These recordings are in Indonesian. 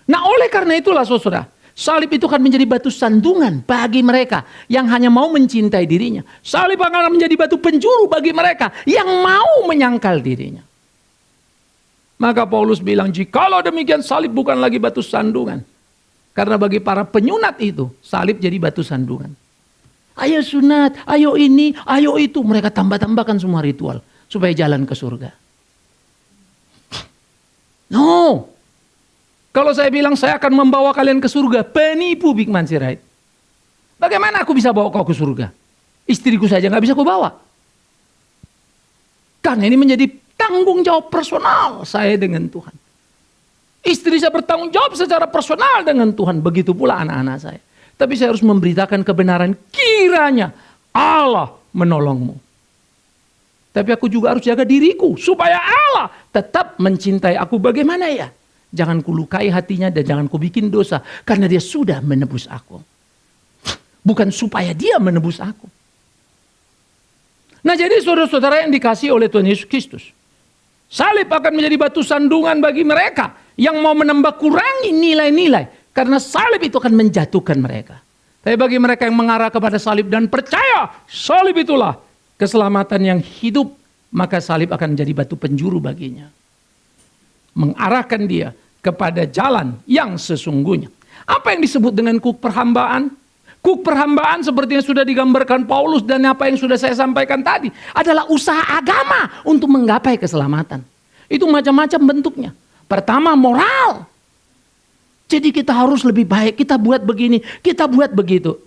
Nah oleh karena itulah saudara, salib itu akan menjadi batu sandungan bagi mereka yang hanya mau mencintai dirinya. Salib akan menjadi batu penjuru bagi mereka yang mau menyangkal dirinya. Maka Paulus bilang, jikalau demikian salib bukan lagi batu sandungan. Karena bagi para penyunat itu, salib jadi batu sandungan. Ayo sunat, ayo ini, ayo itu. Mereka tambah-tambahkan semua ritual supaya jalan ke surga. No. Kalau saya bilang saya akan membawa kalian ke surga, penipu Big Man Sirait. Bagaimana aku bisa bawa kau ke surga? Istriku saja gak bisa aku bawa. Karena ini menjadi tanggung jawab personal saya dengan Tuhan. Istri saya bertanggung jawab secara personal dengan Tuhan. Begitu pula anak-anak saya. Tapi saya harus memberitakan kebenaran, kiranya Allah menolongmu. Tapi aku juga harus jaga diriku supaya Allah tetap mencintai aku. Bagaimana ya? Jangan kulukai hatinya dan jangan kubikin dosa. Karena dia sudah menebus aku. Bukan supaya dia menebus aku. Nah jadi saudara-saudara yang dikasihi oleh Tuhan Yesus Kristus. Salib akan menjadi batu sandungan bagi mereka yang mau menambah kurangi nilai-nilai. Karena salib itu akan menjatuhkan mereka. Tapi bagi mereka yang mengarah kepada salib dan percaya salib itulah keselamatan yang hidup. Maka salib akan menjadi batu penjuru baginya. Mengarahkan dia kepada jalan yang sesungguhnya. Apa yang disebut dengan kuk perhambaan? Kuk perhambaan seperti yang sudah digambarkan Paulus dan apa yang sudah saya sampaikan tadi adalah usaha agama untuk menggapai keselamatan. Itu macam-macam bentuknya. Pertama moral. Jadi kita harus lebih baik, kita buat begini, kita buat begitu.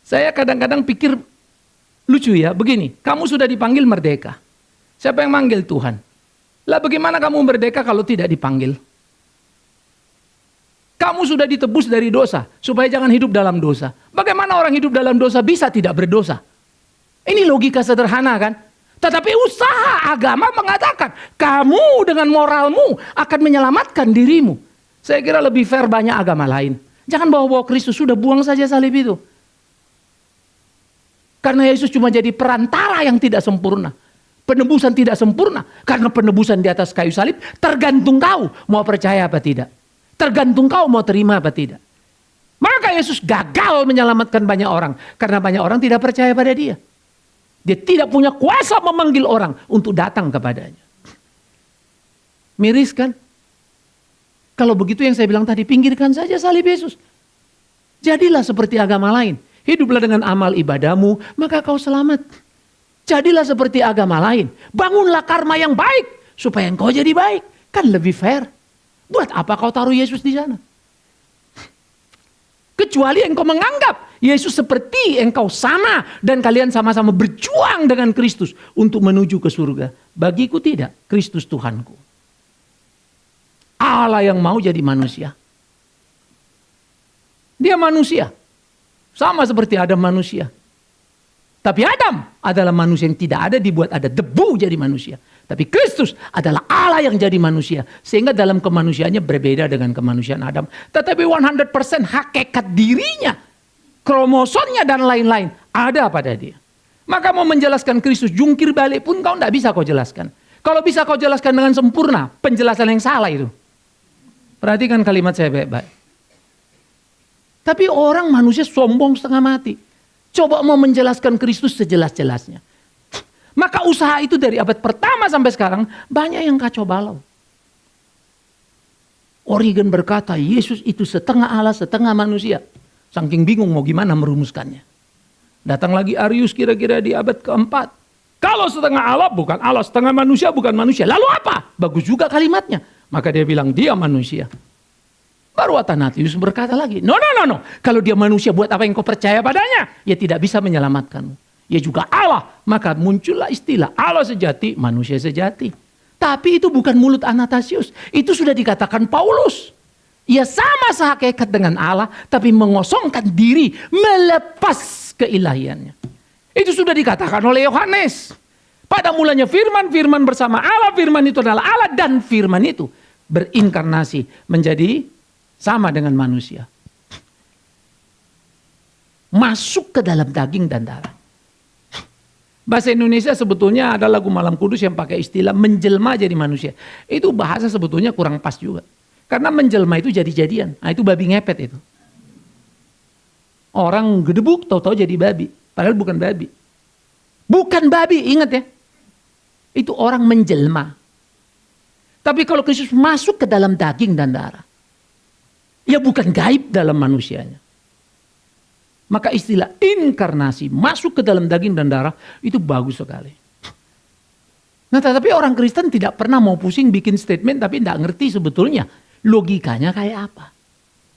Saya kadang-kadang pikir lucu ya, begini, kamu sudah dipanggil merdeka. Siapa yang manggil? Tuhan. Lah bagaimana kamu merdeka kalau tidak dipanggil? Kamu sudah ditebus dari dosa, supaya jangan hidup dalam dosa. Bagaimana orang hidup dalam dosa bisa tidak berdosa? Ini logika sederhana kan? Tetapi usaha agama mengatakan, kamu dengan moralmu akan menyelamatkan dirimu. Saya kira lebih fair banyak agama lain. Jangan bawa-bawa Kristus, sudah buang saja salib itu. Karena Yesus cuma jadi perantara yang tidak sempurna. Penebusan tidak sempurna. Karena penebusan di atas kayu salib tergantung kau mau percaya apa tidak. Tergantung kau mau terima apa tidak. Maka Yesus gagal menyelamatkan banyak orang. Karena banyak orang tidak percaya pada dia. Dia tidak punya kuasa memanggil orang untuk datang kepadanya. Miris kan? Kalau begitu yang saya bilang tadi, pinggirkan saja salib Yesus. Jadilah seperti agama lain. Hiduplah dengan amal ibadahmu, maka kau selamat. Jadilah seperti agama lain. Bangunlah karma yang baik, supaya engkau jadi baik. Kan lebih fair. Buat apa kau taruh Yesus di sana? Kecuali engkau menganggap Yesus seperti engkau sama. Dan kalian sama-sama berjuang dengan Kristus untuk menuju ke surga. Bagiku tidak, Kristus Tuhanku. Allah yang mau jadi manusia. Dia manusia. Sama seperti Adam manusia. Tapi Adam adalah manusia yang tidak ada dibuat ada debu jadi manusia. Tapi Kristus adalah Allah yang jadi manusia. Sehingga dalam kemanusiaannya berbeda dengan kemanusiaan Adam. Tetapi 100% hakikat dirinya, kromosomnya dan lain-lain ada pada dia. Maka mau menjelaskan Kristus jungkir balik pun kau tidak bisa kau jelaskan. Kalau bisa kau jelaskan dengan sempurna, penjelasan yang salah itu. Perhatikan kalimat saya baik-baik. Tapi orang manusia sombong setengah mati. Coba mau menjelaskan Kristus sejelas-jelasnya. Maka usaha itu dari abad pertama sampai sekarang banyak yang kacau balau. Origen berkata Yesus itu setengah Allah setengah manusia. Saking bingung mau gimana merumuskannya. Datang lagi Arius kira-kira di abad keempat. Kalau setengah Allah bukan Allah, setengah manusia bukan manusia. Lalu apa? Bagus juga kalimatnya. Maka dia bilang dia manusia. Baru Athanasius berkata lagi, no. Kalau dia manusia buat apa yang kau percaya padanya? Ya tidak bisa menyelamatkanmu. Ya juga Allah. Maka muncullah istilah Allah sejati, manusia sejati. Tapi itu bukan mulut Athanasius. Itu sudah dikatakan Paulus. Ia sama sehakikat dengan Allah, tapi mengosongkan diri, melepas keilahiannya. Itu sudah dikatakan oleh Yohanes. Pada mulanya firman bersama Allah, firman itu adalah Allah dan firman itu berinkarnasi menjadi sama dengan manusia. Masuk ke dalam daging dan darah. Bahasa Indonesia sebetulnya ada lagu Malam Kudus yang pakai istilah menjelma jadi manusia. Itu bahasa sebetulnya kurang pas juga. Karena menjelma itu jadi-jadian. Nah, itu babi ngepet itu. Orang gedebuk tahu-tahu jadi babi. Padahal bukan babi. Bukan babi, ingat ya. Itu orang menjelma. Tapi kalau Kristus masuk ke dalam daging dan darah, ya bukan gaib dalam manusianya. Maka istilah inkarnasi masuk ke dalam daging dan darah itu bagus sekali. Nah, tetapi orang Kristen tidak pernah mau pusing bikin statement tapi tidak ngerti sebetulnya logikanya kayak apa.